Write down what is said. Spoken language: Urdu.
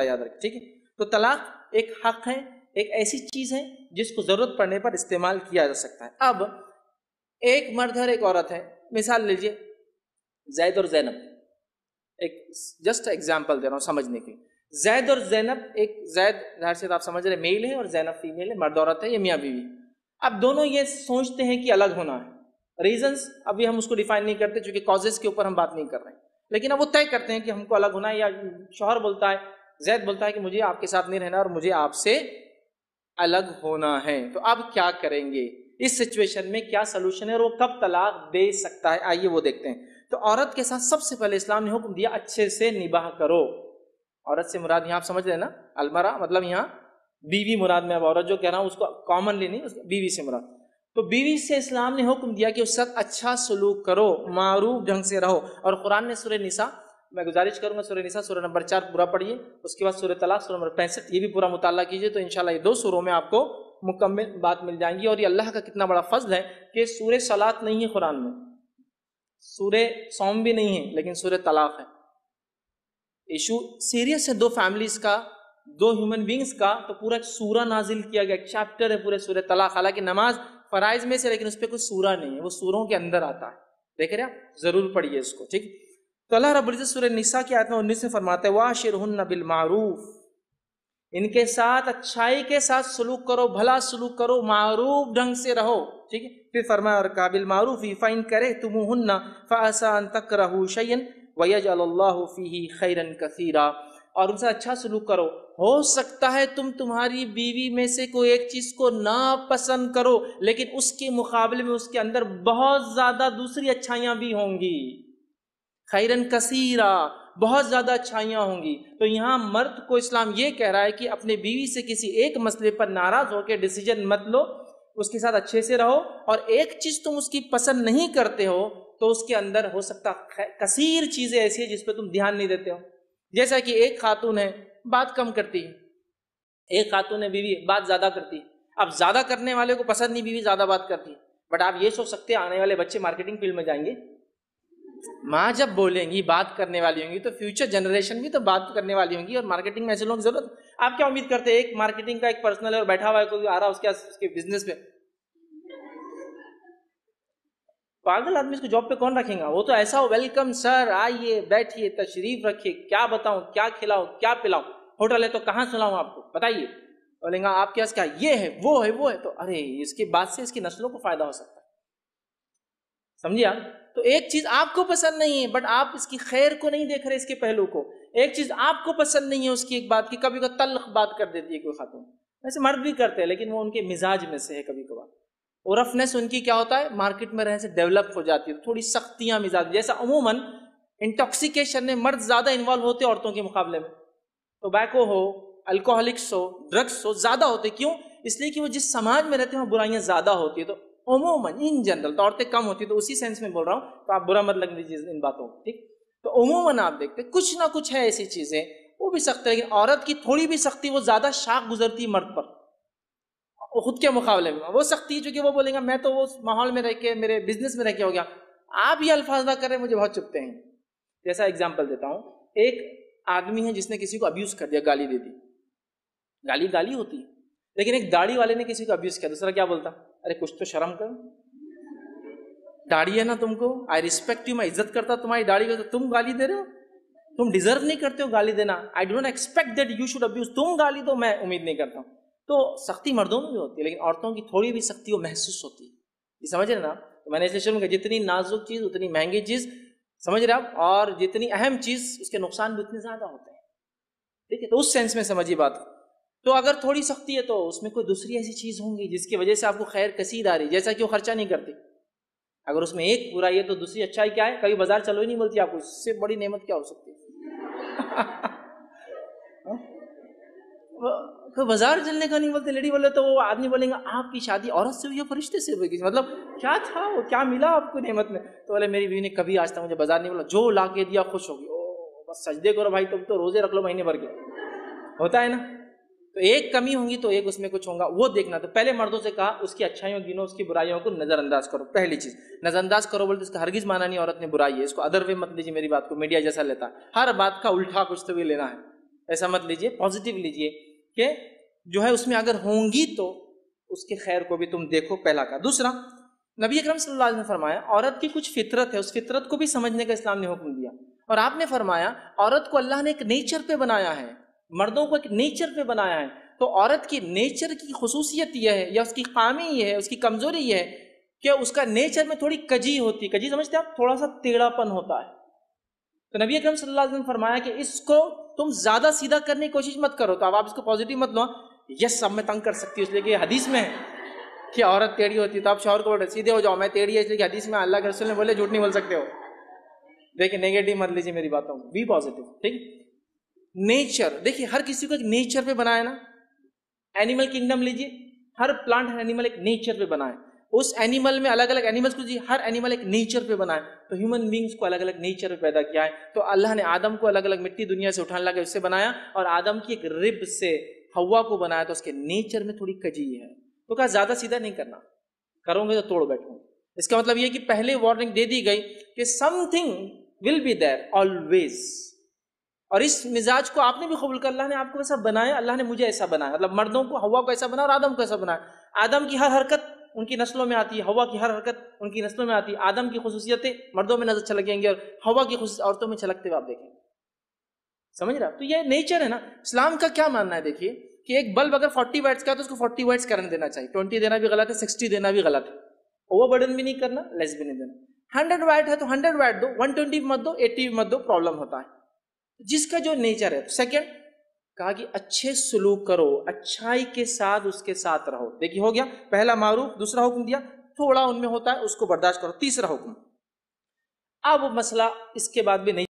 ہے، یاد رکھیں، ٹھیک ہے؟ تو طلاق ایک حق ہے، ایک ایسی چیز ہے جس کو ضرورت پڑنے پر استعمال کیا جا سکتا ہے۔ اب ایک مرد اور ایک عورت ہے، مثال لیجئے زید اور زینب، ایک جسٹ ایگزامپل دے رہا ہوں سمجھنے کے لیے۔ زید اور زینب، ایک زید ظاہر سے آپ سمجھ رہے میل ہے اور زینب فیمیل ہے، مرد عورت ہے، یہ میاں بیوی۔ اب دونوں یہ سوچتے ہیں کہ الگ ہونا ہے، ریزنز ابھی ہم اس کو ڈیفائن نہیں کرتے چونکہ کازز کے اوپر ہم بات نہیں کر رہے ہیں، لیکن اب وہ طے کرتے ہیں کہ ہم کو الگ ہونا ہے، یا شوہر بولتا ہے، زید بولتا ہے کہ مجھے آپ کے ساتھ نہیں رہنا اور مجھے آپ سے الگ ہونا ہے۔ تو اب کیا کریں گے اس سچویشن میں، کیا سلوشن ہے اور وہ کب طلاق دے سکتا ہے؟ آئیے وہ دیکھتے ہیں۔ تو عورت کے ساتھ سب سے پہلے اسلام نے حکم دیا اچھے سے نباہ کرو۔ عورت سے مراد یہاں آپ سمجھ رہے ہیں نا، المرا مطلب یہاں بیوی مراد میں، اب عورت جو کہہ رہا ہوں اس کو کامنلی نہیں، بیوی سے مراد۔ تو بیوی سے اسلام نے حکم دیا کہ اس کے ساتھ اچھا سلوک کرو، معروف ڈھنگ سے رہو۔ اور قرآن نے سورہ نساء، میں گزارش کروں گا سورہ نساء سورہ نمبر 4 پورا پڑھیے، اس کے بعد سورہ طلاق سورہ نمبر 65 یہ بھی پورا مطالعہ کیجیے، تو انشاءاللہ یہ 2 سوروں میں آپ کو مکمل بات مل جائیں گی۔ اور یہ اللہ کا کتنا بڑا فضل ہے کہ سورہ صلاۃ نہیں ہے قرآن میں، سورہ صوم بھی نہیں ہے، لیکن سورہ طلاق ہے۔ ایشو سیریس ہے 2 فیملیز کا، 2 ہیومن بینگز کا، تو پورا ایک سورہ نازل کیا گیا، ایک چیپٹر ہے پورے سورہ طلاق۔ حالانکہ نماز فرائض میں سے، لیکن اس پہ کوئی سورہ نہیں ہے، وہ سوروں کے اندر آتا ہے، دیکھ رہے آپ، ضرور پڑھیے اس کو، ٹھیک۔ تو اللہ رب العزت سورہ نساء کی آیت 19 میں فرماتا ہے وَعَاشِرْهُنَّ بِالْمَعْرُوفِ، ان کے ساتھ اچھائی کے ساتھ سلوک کرو، بھلا سلوک کرو، معروف ڈھنگ سے رہو، ٹھیک ہے۔ پھر فرمایا اور قابل معروف فَإِن كَرِهْتُمُوهُنَّ فَعَسَىٰ أَن تَكْرَهُوا شَيْئًا وَيَجْعَلَ اللَّهُ فِيهِ خَيْرًا كَثِيرًا، اور ان سے اچھا سلوک کرو، ہو سکتا ہے تم تمہاری بیوی میں سے کوئی ایک چیز کو ناپسند کرو، لیکن اس کے مقابلے میں اس کے اندر بہت زیادہ دوسری اچھائیاں بھی ہوں گی، خیرن کثیرا، بہت زیادہ اچھائیاں ہوں گی۔ تو یہاں مرد کو اسلام یہ کہہ رہا ہے کہ اپنے بیوی سے کسی ایک مسئلے پر ناراض ہو کے ڈیسیجن مت لو، اس کے ساتھ اچھے سے رہو، اور ایک چیز تم اس کی پسند نہیں کرتے ہو تو اس کے اندر ہو سکتا کثیر چیزیں ایسی ہیں جس پہ تم دھیان نہیں دیتے ہو۔ جیسا کہ ایک خاتون ہے بات کم کرتی ہے، ایک خاتون ہے بیوی بات زیادہ کرتی ہے۔ اب زیادہ کرنے والے کو پسند نہیں بیوی زیادہ بات کرتی ہے، بٹ آپ یہ سوچ سکتے ہیں آنے والے بچے مارکیٹنگ فیلڈ میں جائیں گے، ماں جب بولیں گی بات کرنے والی ہوں گی تو فیوچر جنریشن بھی تو بات کرنے والی ہوں گی، اور مارکیٹنگ میں ایسے لوگوں کی ضرورت۔ آپ کیا امید کرتے ہیں ایک مارکیٹنگ کا ایک پرسنل ہے اور بیٹھا ہوا ہے کوئی آ رہا اس کے بزنس پہ، پاگل آدمی اس کو جاب پہ کون رکھیں گا؟ وہ تو ایسا ہو ویلکم سر، آئیے بیٹھیے تشریف رکھیے، کیا بتاؤں، کیا کھلاؤں، کیا پلاؤں، ہوٹل ہے تو کہاں سلاؤں آپ کو بتائیے، بولیں گا آپ کے پاس کیا یہ ہے وہ ہے وہ ہے، تو ارے اس کے بعد سے اس کی نسلوں کو فائدہ ہو سکتا ہے، سمجھے آپ؟ تو ایک چیز آپ کو پسند نہیں ہے بٹ آپ اس کی خیر کو نہیں دیکھ رہے، اس کے پہلو کو، ایک چیز آپ کو پسند نہیں ہے اس کی ایک بات کی، کبھی کبھی تلخ بات کر دیتی ہے کوئی خاتون، ویسے مرد بھی کرتے ہیں لیکن وہ ان کے مزاج میں سے ہے کبھی کبھار، اور رفنس ان کی کیا ہوتا ہے مارکیٹ میں رہنے سے ڈیولپ ہو جاتی ہے، تھوڑی سختیاں مزاج، جیسا عموماً انٹاکسیکیشن میں مرد زیادہ انوالو ہوتے ہیں عورتوں کے مقابلے میں، ٹوبیکو ہو، الکوہولکس ہو، ڈرگس ہو، زیادہ ہوتے، کیوں؟ اس لیے کہ وہ جس سماج میں رہتے ہیں وہ برائیاں زیادہ ہوتی ہے، تو عموماً ان جنرل تو عورتیں کم ہوتی ہے، تو اسی سینس میں بول رہا ہوں، تو آپ برا مت لگ لیجیے ان باتوں کو، ٹھیک؟ تو عموماً آپ دیکھتے کچھ نہ کچھ ہے ایسی چیزیں وہ بھی سخت ہے، لیکن عورت کی تھوڑی بھی سختی وہ زیادہ شاق گزرتی ہے مرد پر خود کے مقابلے میں، وہ سختی چونکہ وہ بولیں گا میں تو وہ ماحول میں رہ کے میرے بزنس میں رہ کے ہو گیا، آپ یہ الفاظ نہ کریں مجھے بہت چبھتے ہیں۔ جیسا ایگزامپل دیتا ہوں، ایک آدمی ہے جس نے کسی کو ابیوز کر دیا، گالی دے دی، گالی گالی ہوتی ہے، لیکن ایک داڑھی والے نے کسی کو ابیوز کیا، دوسرا کیا بولتا؟ ارے کچھ تو شرم کرو، داڑھی ہے نا تم کو، آئی ریسپیکٹ یو، میں عزت کرتا تمہاری داڑھی کو، تو تم گالی دے رہے ہو، تم ڈیزرو نہیں کرتے ہو گالی دینا، I do not expect that you should abuse, تم گالی دو، میں امید نہیں کرتا ہوں۔ تو سختی مردوں میں بھی ہوتی ہے لیکن عورتوں کی تھوڑی بھی سختی وہ محسوس ہوتی ہے، یہ سمجھ رہے نا؟ تو میں نے اس لیے شروع کیا جتنی نازک چیز اتنی مہنگی چیز، سمجھ رہے آپ، اور جتنی اہم چیز اس کے نقصان بھی اتنے زیادہ ہوتے ہیں، ٹھیک ہے؟ تو اس سینس میں سمجھیے بات۔ تو اگر تھوڑی سختی ہے تو اس میں کوئی دوسری ایسی چیز ہوں گی جس کی وجہ سے آپ کو خیر کثیر آ رہی، جیسا کہ وہ خرچہ نہیں کرتی، اگر اس میں ایک برائی ہے تو دوسری اچھائی کیا ہے؟ کبھی بازار چلو ہی نہیں بولتی آپ کو، اس سے بڑی نعمت کیا ہو سکتی ہے؟ بازار چلنے کا نہیں بولتے، لیڈی بولے تو وہ آدمی بولیں گا آپ کی شادی عورت سے ہوئی یا فرشتے سے ہوئی، مطلب کیا تھا وہ، کیا ملا آپ کو نعمت میں؟ تو بولے میری بیوی نے کبھی آج تک مجھے بازار نہیں بولا، جو لا کے دیا خوش ہوگی، او بس سجدے کرو بھائی، تم تو روزے رکھ لو مہینے بھر کے، ہوتا ہے نا؟ تو ایک کمی ہوں گی تو ایک اس میں کچھ ہوگا، وہ دیکھنا۔ تو پہلے مردوں سے کہا اس کی اچھائیوں گنو، اس کی برائیوں کو نظر انداز کرو، پہلی چیز نظر انداز کرو، بولتے اس کا ہرگز مانا نہیں عورت نے برائی ہے، اس کو ادر وے مت لیجیے، میری بات کو میڈیا جیسا لیتا ہے، ہر بات کا الٹا کچھ تو بھی لینا ہے، ایسا مت لیجئے، پازیٹیو لیجئے کہ جو ہے اس میں اگر ہوں گی تو اس کے خیر کو بھی تم دیکھو، پہلا کا۔ دوسرا، نبی اکرم صلی اللہ علیہ وسلم نے فرمایا عورت کی کچھ فطرت ہے، اس فطرت کو بھی سمجھنے کا اسلام نے حکم دیا، اور آپ نے فرمایا عورت کو اللہ نے ایک نیچر پہ بنایا ہے، مردوں کو ایک نیچر پہ بنایا ہے، تو عورت کی نیچر کی خصوصیت یہ ہے یا اس کی خامی یہ ہے، اس کی کمزوری یہ ہے کہ اس کا نیچر میں تھوڑی کجی ہوتی ہے، کجی سمجھتے آپ، تھوڑا سا ٹیڑھا پن ہوتا ہے۔ تو نبی اکرم صلی اللہ علیہ وسلم نے فرمایا کہ اس کو تم زیادہ سیدھا کرنے کی کوشش مت کرو، تو اب آپ اس کو پازیٹیو مت لو، یس سب میں تنگ کر سکتی ہوں اس لیے کہ حدیث میں ہے کہ عورت ٹیڑھی ہوتی ہے، تو آپ شوہر کو بولے سیدھے ہو جاؤ، میں ٹیڑھی ہے اس لیے کہ حدیث میں اللہ کے رسول نے بولے جھوٹ نہیں بول سکتے ہو۔ دیکھیں نیگیٹو مت لیجیے میری باتوں کو، بی پازیٹیو، ٹھیک۔ نیچر دیکھیے ہر کسی کو ایک نیچر پہ بنایا نا، اینیمل کنگڈم لیجیے، ہر پلانٹ اینیمل ایک نیچر پہ بنا ہے، اس اینیمل میں الگ الگ اینیملس کو جی ہر اینیمل ایک نیچر پہ بنا ہے، تو ہیومن بینگس کو الگ الگ نیچر پہ پیدا کیا ہے، تو اللہ نے آدم کو الگ الگ مٹی دنیا سے اٹھانے لگا اس سے بنایا، اور آدم کی ایک رب سے ہوا کو بنایا، تو اس کے نیچر میں تھوڑی کجی ہے، تو کہا زیادہ سیدھا نہیں کرنا، کرو گے تو توڑ بیٹھو۔ اس کا مطلب یہ کہ پہلے وارننگ دے دی گئی کہ something will be there always, اور اس مزاج کو آپ نے بھی قبول کر، اللہ نے آپ کو ایسا بنایا، اللہ نے مجھے ایسا بنایا، مطلب مردوں کو ہوا کو ایسا بنا اور آدم کو ایسا بنایا، آدم کی ہر حرکت ان کی نسلوں میں آتی ہے، ہوا کی ہر حرکت ان کی نسلوں میں آتی ہے، آدم کی خصوصیتیں مردوں میں نظر چھلکیں گے اور ہوا کی خصوصیت عورتوں میں چھلکتے ہوئے آپ دیکھیں گے، سمجھ رہا؟ تو یہ نیچر ہے نا۔ اسلام کا کیا ماننا ہے دیکھیے کہ ایک بلب اگر 40 واٹس کا ہے تو اس کو 40 واٹس کرنٹ دینا چاہیے، 20 دینا بھی غلط ہے، 60 دینا بھی غلط ہے، اوور برڈن بھی نہیں کرنا، لیس بھی نہیں دینا۔ 100 واٹ ہے تو 100 واٹ دو، 120 مت دو، 80 مت دو، پرابلم ہوتا ہے جس کا جو نیچر ہے۔ سیکنڈ کہا کہ اچھے سلوک کرو، اچھائی کے ساتھ اس کے ساتھ رہو، دیکھیے ہو گیا پہلا معروف، دوسرا حکم دیا تھوڑا ان میں ہوتا ہے اس کو برداشت کرو، تیسرا حکم، اب مسئلہ اس کے بعد بھی نہیں